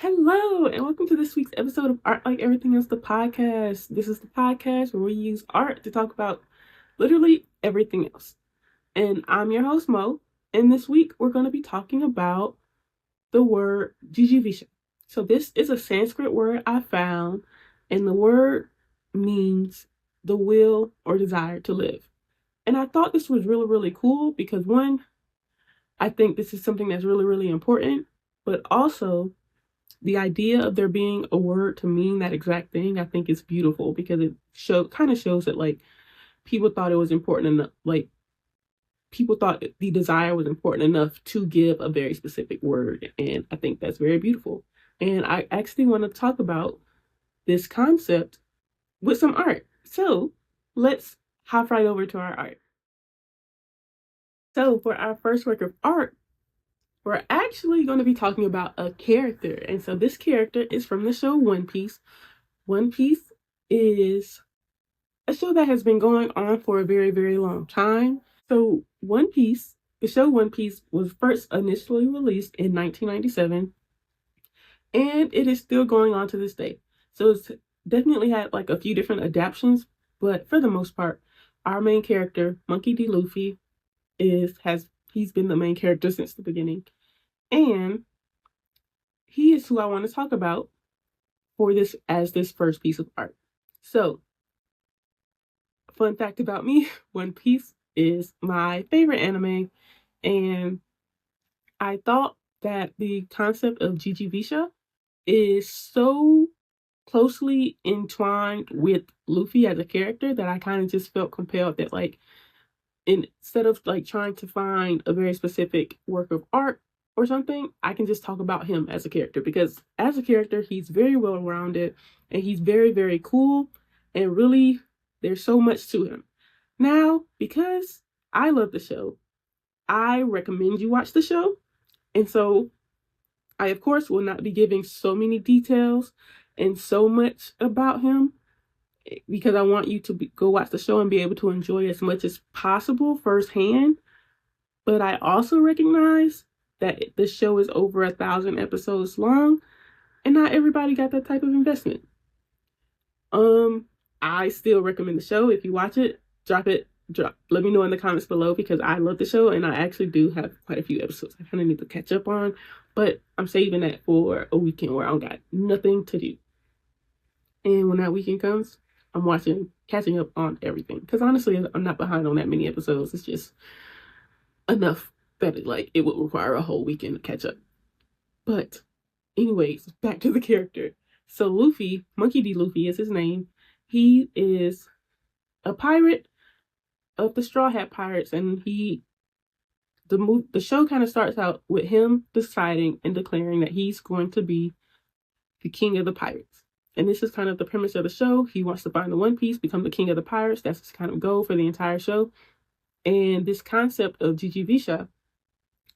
Hello, and welcome to this week's episode of Art Like Everything Else, the podcast. This is the podcast where we use art to talk about literally everything else. And I'm your host, Mo, and this week we're going to be talking about the word Jijivisha. So this is a Sanskrit word I found, and the word means the will or desire to live. And I thought this was really, really cool because one, I think this is something that's really, really important, but also the idea of there being a word to mean that exact thing, I think is beautiful because it kind of shows that like people thought it was important enough, like people thought the desire was important enough to give a very specific word, and I think that's very beautiful. And I actually want to talk about this concept with some art. So let's hop right over to our art. So for our first work of art, we're actually going to be talking about a character. And so this character is from the show One Piece. One Piece is a show that has been going on for a very, very long time. So the show One Piece was first initially released in 1997, and it is still going on to this day. So it's definitely had like a few different adaptations, but for the most part, our main character, Monkey D. Luffy, he's been the main character since the beginning. And he is who I want to talk about for this first piece of art. So, fun fact about me, One Piece is my favorite anime, and I thought that the concept of Jijivisha is so closely entwined with Luffy as a character that I kind of just felt compelled that like instead of like trying to find a very specific work of art or something, I can just talk about him as a character because as a character, he's very well rounded and he's very, very cool. And really, there's so much to him. Now, because I love the show, I recommend you watch the show. And so I, of course, will not be giving so many details and so much about him because I want you to go watch the show and be able to enjoy as much as possible firsthand. But I also recognize that the show is over 1,000 episodes long, and not everybody got that type of investment. I still recommend the show. If you watch it, let me know in the comments below because I love the show and I actually do have quite a few episodes I kind of need to catch up on, but I'm saving that for a weekend where I don't got nothing to do. And when that weekend comes, I'm catching up on everything because honestly, I'm not behind on that many episodes. It's just enough that it would require a whole weekend to catch up. But anyways, back to the character. So Luffy, Monkey D. Luffy is his name. He is a pirate of the Straw Hat Pirates, and the show kind of starts out with him deciding and declaring that he's going to be the king of the pirates. And this is kind of the premise of the show. He wants to find the One Piece, become the king of the pirates. That's his kind of goal for the entire show. And this concept of Jijivisha,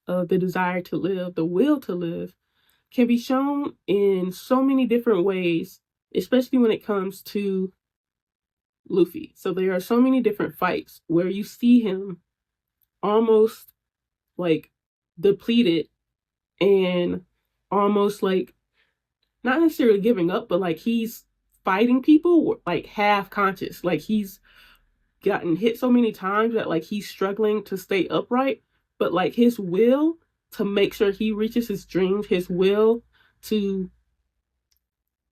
of the desire to live, the will to live, can be shown in so many different ways, especially when it comes to Luffy. So there are so many different fights where you see him almost like depleted and almost like not necessarily giving up, but like he's fighting people like half conscious. Like he's gotten hit so many times that like he's struggling to stay upright, but like his will to make sure he reaches his dreams, his will to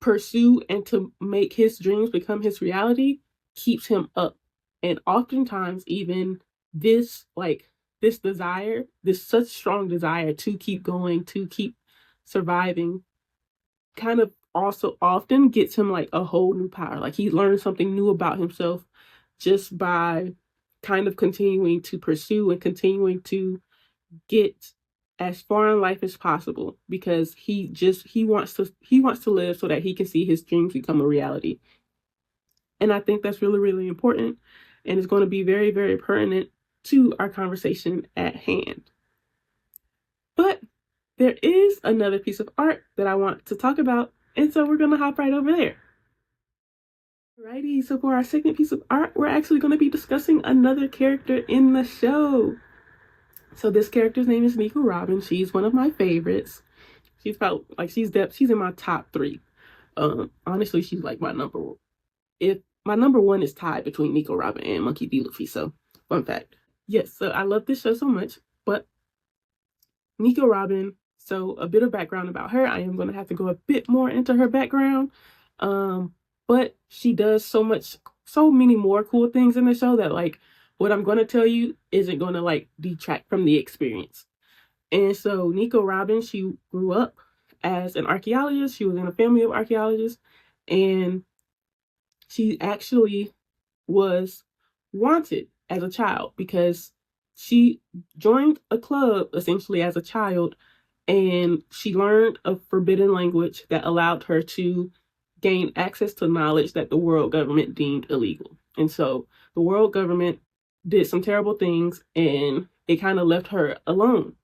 pursue and to make his dreams become his reality keeps him up. And oftentimes even this desire, this such strong desire to keep going, to keep surviving, kind of also often gets him like a whole new power. Like he learns something new about himself just by kind of continuing to pursue and continuing to get as far in life as possible because he wants to live so that he can see his dreams become a reality. And I think that's really, really important and it's going to be very, very pertinent to our conversation at hand. But there is another piece of art that I want to talk about, and so we're going to hop right over there. Alrighty, so for our second piece of art, we're actually going to be discussing another character in the show. So this character's name is Nico Robin. She's one of my favorites. She's about like she's in my top 3. Honestly, she's like my number one. If my number 1 is tied between Nico Robin and Monkey D. Luffy. So fun fact. Yes, so I love this show so much, but Nico Robin, so a bit of background about her. I am going to have to go a bit more into her background. But she does so many more cool things in the show that like what I'm going to tell you isn't going to like detract from the experience. And so Nico Robin, she grew up as an archaeologist. She was in a family of archaeologists, and she actually was wanted as a child because she joined a club essentially as a child, and she learned a forbidden language that allowed her to gain access to knowledge that the world government deemed illegal. And so the world government did some terrible things, and it kind of left her alone.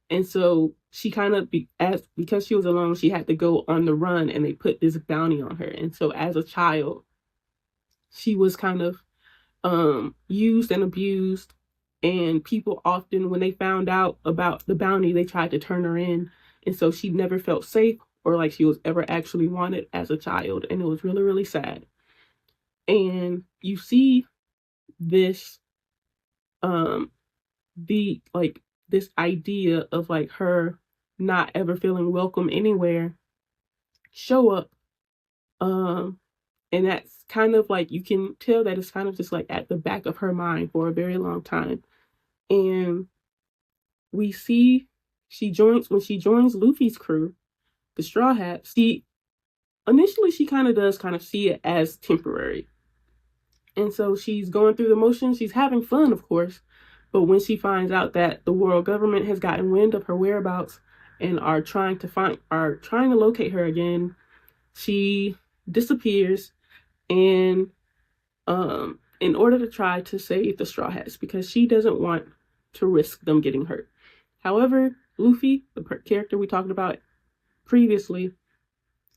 And so she kind of, because she was alone, she had to go on the run, and they put this bounty on her. And so as a child, she was kind of used and abused, and people often, when they found out about the bounty, they tried to turn her in. And so she never felt safe or like she was ever actually wanted as a child. And it was really, really sad. And you see this, this idea of like her not ever feeling welcome anywhere show up. And that's kind of like, you can tell that it's kind of just like at the back of her mind for a very long time. And we see when she joins Luffy's crew, the Straw Hats, initially she kind of does see it as temporary. And so she's going through the motions, she's having fun, of course, but when she finds out that the world government has gotten wind of her whereabouts and are trying to locate her again, she disappears, and in order to try to save the Straw Hats, because she doesn't want to risk them getting hurt. However, Luffy, the character we talked about previously,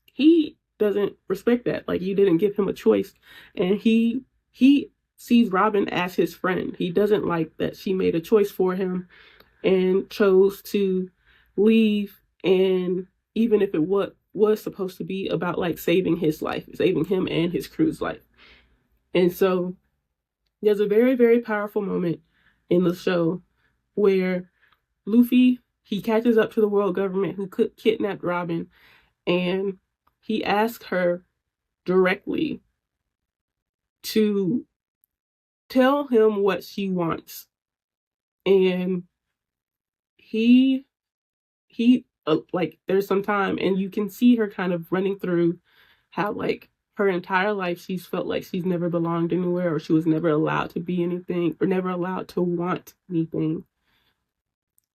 he doesn't respect that. Like, you didn't give him a choice, and he sees Robin as his friend. He doesn't like that she made a choice for him and chose to leave, and even if it was supposed to be about like saving his life, saving him and his crew's life. And so there's a very, very powerful moment in the show where Luffy, he catches up to the world government who kidnapped Robin, and he asks her directly to tell him what she wants. And he like, there's some time, and you can see her kind of running through how like her entire life she's felt like she's never belonged anywhere, or she was never allowed to be anything, or never allowed to want anything,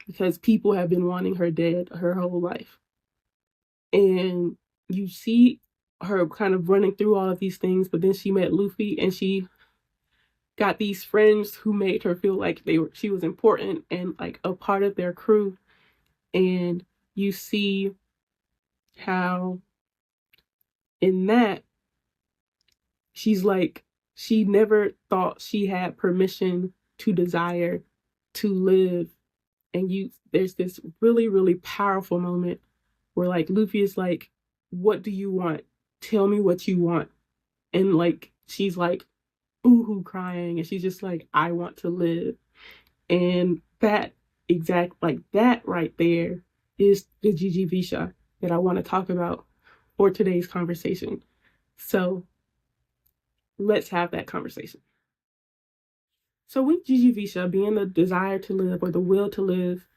because people have been wanting her dead her whole life. And you see her kind of running through all of these things, but then she met Luffy, and she got these friends who made her feel like she was important and like a part of their crew. And you see how in that she's like, she never thought she had permission to desire to live. And there's this really, really powerful moment where like Luffy is like, what do you want? Tell me what you want. And like, she's like boohoo crying, and she's just like, I want to live. And that right there is the Jijivisha that I want to talk about for today's conversation. So let's have that conversation. So with Jijivisha being the desire to live, or the will to live,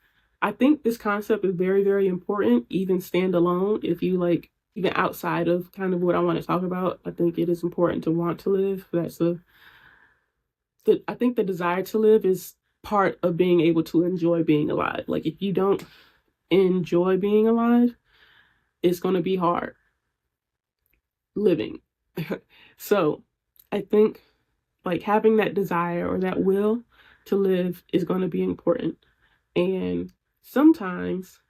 I think this concept is very, very important, even standalone. If you like, even outside of kind of what I want to talk about, I think it is important to want to live. I think the desire to live is part of being able to enjoy being alive. Like, if you don't enjoy being alive, it's going to be hard living. So I think like having that desire or that will to live is going to be important. And sometimes,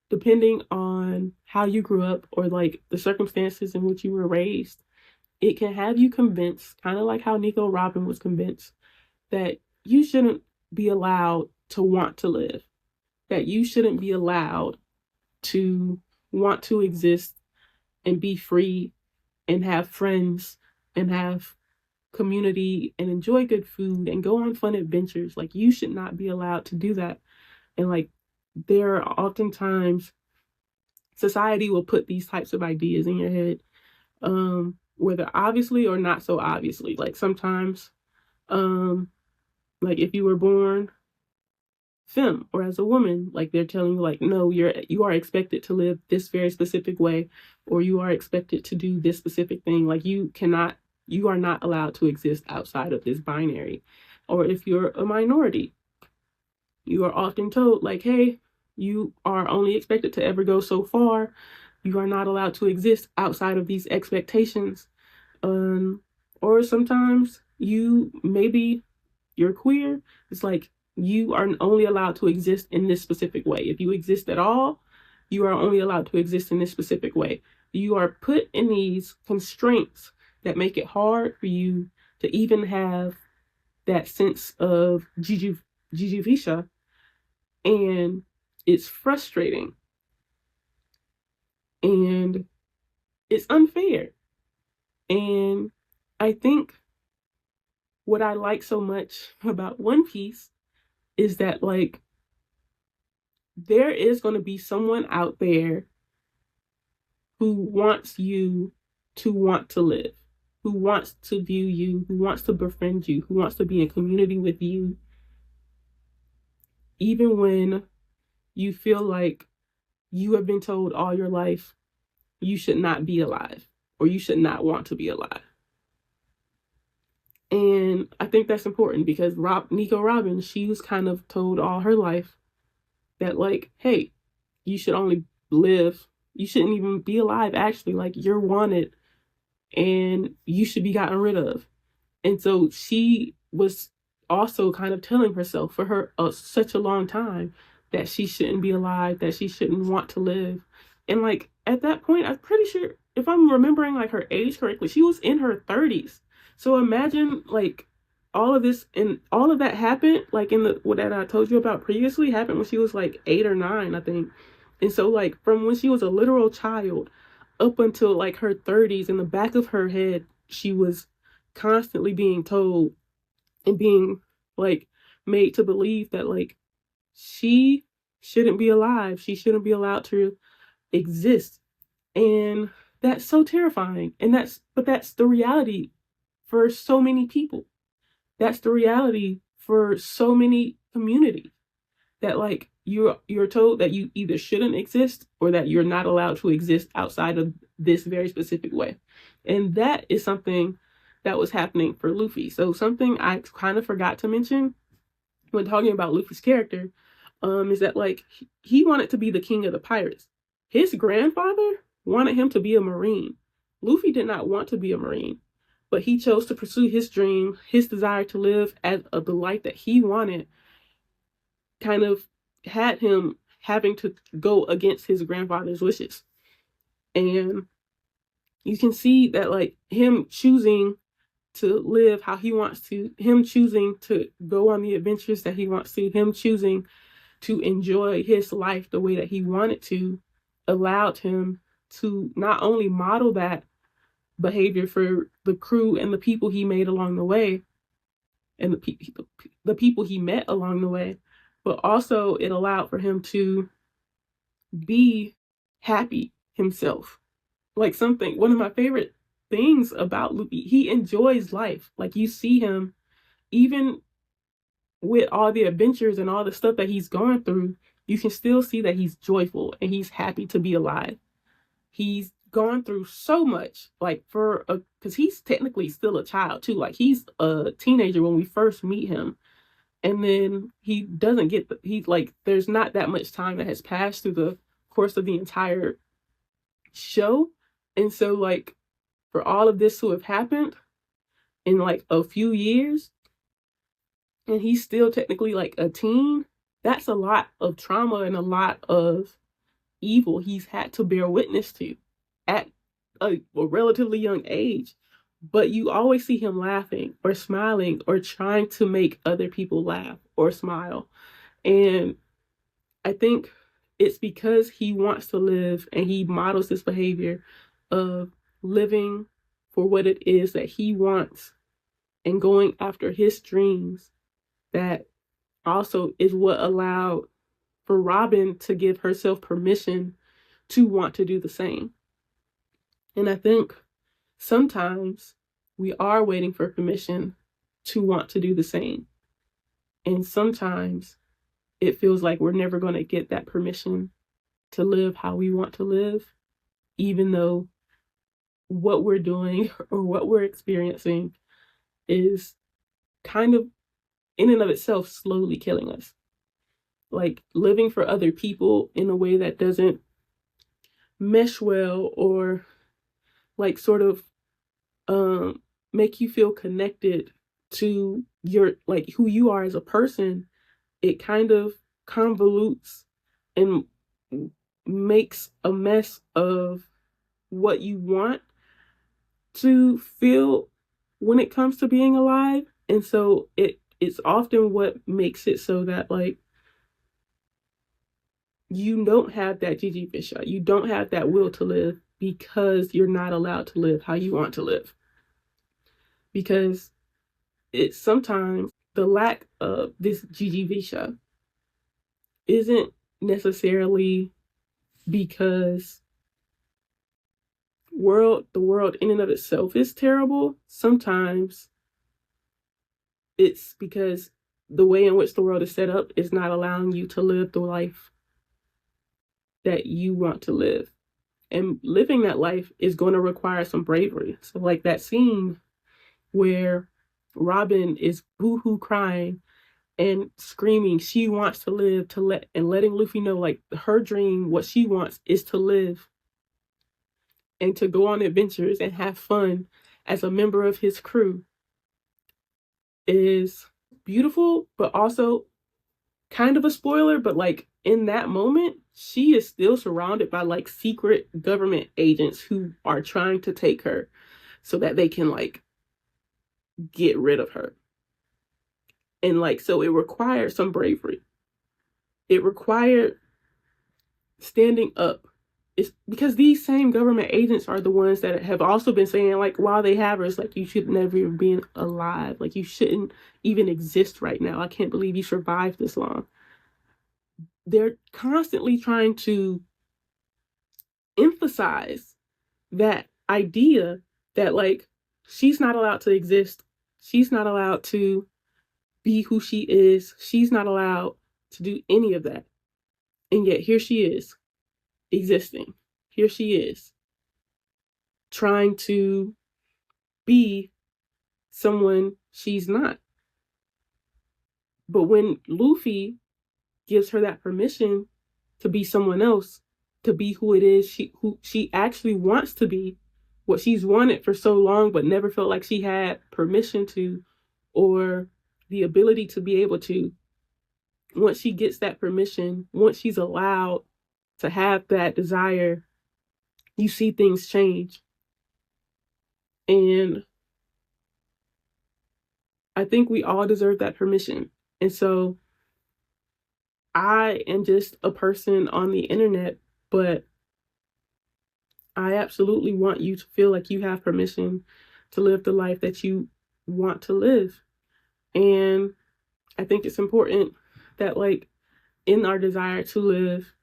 depending on how you grew up or like the circumstances in which you were raised, it can have you convinced, kind of like how Nico Robin was convinced, that you shouldn't be allowed to want to live, that you shouldn't be allowed to want to exist and be free and have friends and have community and enjoy good food and go on fun adventures. Like, you should not be allowed to do that. And like, there are oftentimes society will put these types of ideas in your head, whether obviously or not so obviously. Like, sometimes, like if you were born femme or as a woman, like they're telling you like, no, you are expected to live this very specific way, or you are expected to do this specific thing. Like, you are not allowed to exist outside of this binary. Or if you're a minority, you are often told like, hey, you are only expected to ever go so far. You are not allowed to exist outside of these expectations. Or sometimes you're queer. It's like, you are only allowed to exist in this specific way. If you exist at all, you are only allowed to exist in this specific way. You are put in these constraints that make it hard for you to even have that sense of Jijivisha, and it's frustrating and it's unfair. And I think what I like so much about One Piece is that, like, there is going to be someone out there who wants you to want to live, who wants to view you, who wants to befriend you, who wants to be in community with you, even when you feel like you have been told all your life you should not be alive or you should not want to be alive. And I think that's important because Nico Robin, she was kind of told all her life that, like, hey, you should only live, you shouldn't even be alive, actually. Like, you're wanted and you should be gotten rid of. And so she was also kind of telling herself for such a long time that she shouldn't be alive, that she shouldn't want to live. And like, at that point, I'm pretty sure, if I'm remembering like her age correctly, she was in her 30s. So imagine like all of this, and all of that happened like in what that I told you about previously happened when she was like 8 or 9, I think. And so like from when she was a literal child up until like her 30s, in the back of her head, she was constantly being told and being like made to believe that like she shouldn't be alive, she shouldn't be allowed to exist. And that's so terrifying. And that's the reality for so many people. That's the reality for so many communities, that like you're told that you either shouldn't exist or that you're not allowed to exist outside of this very specific way. And that is something that was happening for Luffy. So something I kind of forgot to mention when talking about Luffy's character, is that like he wanted to be the king of the pirates. His grandfather wanted him to be a Marine. Luffy did not want to be a Marine, but he chose to pursue his dream, his desire to live as the life that he wanted, kind of had him having to go against his grandfather's wishes. And you can see that like him choosing to live how he wants to, him choosing to go on the adventures that he wants to, him choosing to enjoy his life the way that he wanted to, allowed him to not only model that behavior for the crew and the people he made along the way, and the people he met along the way, but also it allowed for him to be happy himself. Like, one of my favorite things about Luffy, he enjoys life. Like, you see him, even with all the adventures and all the stuff that he's gone through, you can still see that he's joyful and he's happy to be alive. He's gone through so much, like because he's technically still a child too. Like, he's a teenager when we first meet him. And then he doesn't get there's not that much time that has passed through the course of the entire show. And so like for all of this to have happened in like a few years, and he's still technically like a teen, that's a lot of trauma and a lot of evil he's had to bear witness to at a relatively young age. But you always see him laughing or smiling or trying to make other people laugh or smile. And I think it's because he wants to live and he models this behavior of living for what it is that he wants and going after his dreams that also is what allowed for Robin to give herself permission to want to do the same. And I think sometimes we are waiting for permission to want to do the same. And sometimes it feels like we're never going to get that permission to live how we want to live, even though what we're doing or what we're experiencing is kind of in and of itself slowly killing us. Like living for other people in a way that doesn't mesh well or like sort of make you feel connected to your like who you are as a person, it kind of convolutes and makes a mess of what you want to feel when it comes to being alive. And so it's often what makes it so that like you don't have that Jijivisha, you don't have that will to live because you're not allowed to live how you want to live. Because it's sometimes the lack of this Jijivisha isn't necessarily because the world in and of itself is terrible. Sometimes it's because the way in which the world is set up is not allowing you to live the life that you want to live. And living that life is going to require some bravery. So like that scene where Robin is boohoo crying and screaming she wants to live and letting Luffy know like her dream, what she wants is to live and to go on adventures and have fun as a member of his crew is beautiful, but also kind of a spoiler. But like in that moment, she is still surrounded by like secret government agents who are trying to take her so that they can like get rid of her. And like, so it required some bravery. It required standing up. It's because these same government agents are the ones that have also been saying like, while they have her, it's like, you should never even be alive. Like you shouldn't even exist right now. I can't believe you survived this long. They're constantly trying to emphasize that idea that like, she's not allowed to exist. She's not allowed to be who she is. She's not allowed to do any of that. And yet here she is existing. Here she is trying to be someone she's not. But when Luffy gives her that permission to be someone else, to be who it is who she actually wants to be, what she's wanted for so long but never felt like she had permission to or the ability to be able to, once she gets that permission, once she's allowed to have that desire, you see things change. And I think we all deserve that permission. And so I am just a person on the internet, but I absolutely want you to feel like you have permission to live the life that you want to live. And I think it's important that like in our desire to live,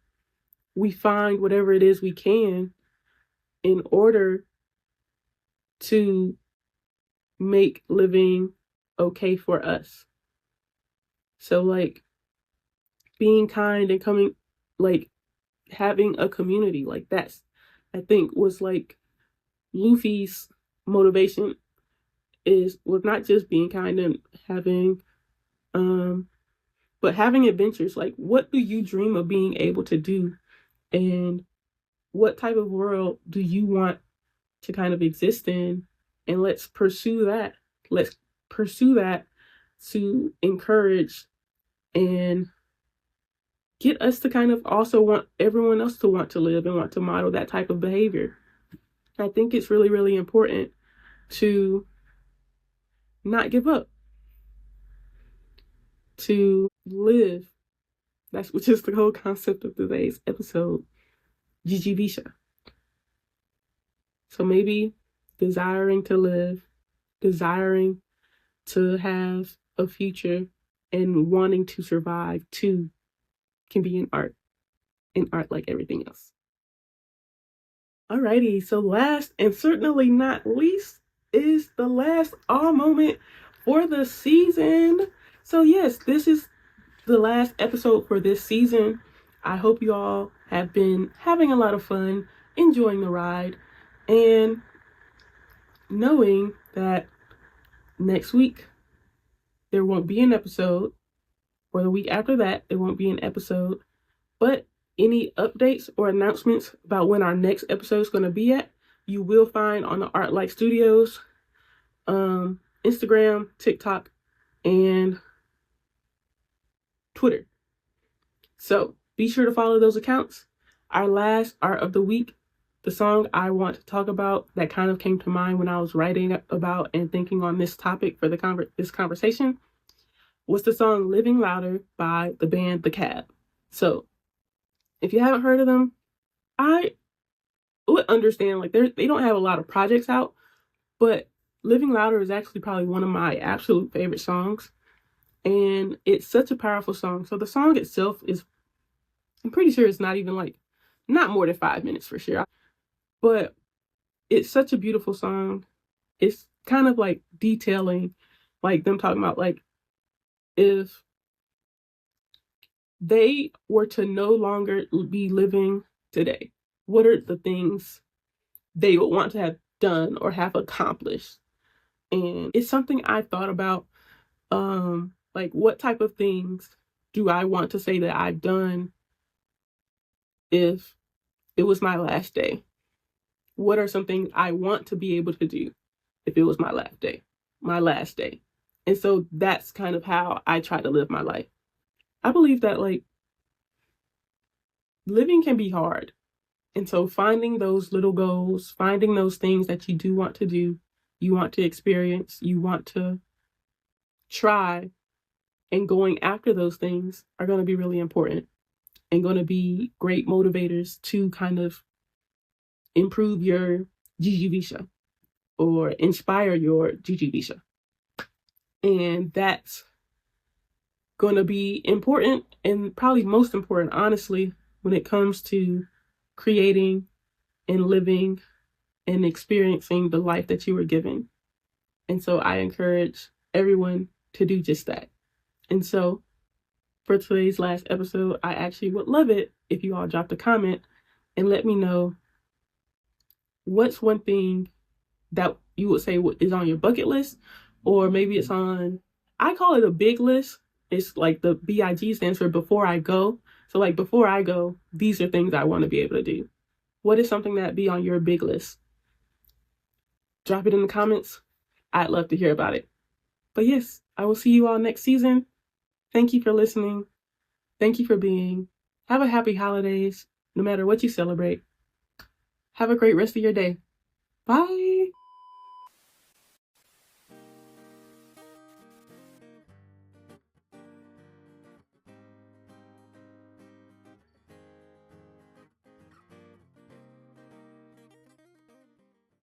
we find whatever it is we can in order to make living okay for us. So like being kind and coming, like having a community, like that's, I think was like Luffy's motivation was not just being kind and having, but having adventures. Like what do you dream of being able to do? And what type of world do you want to kind of exist in? And let's pursue that. Let's pursue that to encourage and get us to kind of also want everyone else to want to live and want to model that type of behavior. I think it's really, really important to not give up, to live which is the whole concept of today's episode, Jijivisha. So maybe desiring to live, desiring to have a future, and wanting to survive too can be in art like everything else. Alrighty, so last and certainly not least is the last awe moment for the season. So yes, this is the last episode for this season. I hope you all have been having a lot of fun, enjoying the ride, and knowing that next week there won't be an episode, or the week after that there won't be an episode, but any updates or announcements about when our next episode is going to be at, you will find on the Art Like Studios Instagram, TikTok, and Twitter. So be sure to follow those accounts. Our last art of the week, the song I want to talk about that kind of came to mind when I was writing about and thinking on this topic for this conversation, was the song Living Louder by the band The Cab. So if you haven't heard of them, I would understand, like, they don't have a lot of projects out, but Living Louder is actually probably one of my absolute favorite songs, and it's such a powerful song. So the song itself is, I'm pretty sure it's not even like, not more than 5 minutes for sure, but it's such a beautiful song. It's kind of like detailing, like them talking about, like, if they were to no longer be living today, what are the things they would want to have done or have accomplished? And it's something I thought about, like, what type of things do I want to say that I've done if it was my last day? What are some things I want to be able to do if it was my last day? And so that's kind of how I try to live my life. I believe that, like, living can be hard. And so finding those little goals, finding those things that you do want to do, you want to experience, you want to try, and going after those things are going to be really important and going to be great motivators to kind of improve your Jijivisha or inspire your Jijivisha. And that's going to be important, and probably most important, honestly, when it comes to creating and living and experiencing the life that you were given. And so I encourage everyone to do just that. And so for today's last episode, I actually would love it if you all dropped a comment and let me know what's one thing that you would say is on your bucket list, or maybe it's on, I call it a big list. It's like the BIG stands for before I go. So like, before I go, these are things I want to be able to do. What is something that be on your big list? Drop it in the comments. I'd love to hear about it. But yes, I will see you all next season. Thank you for listening. Thank you for being. Have a happy holidays, no matter what you celebrate. Have a great rest of your day. Bye.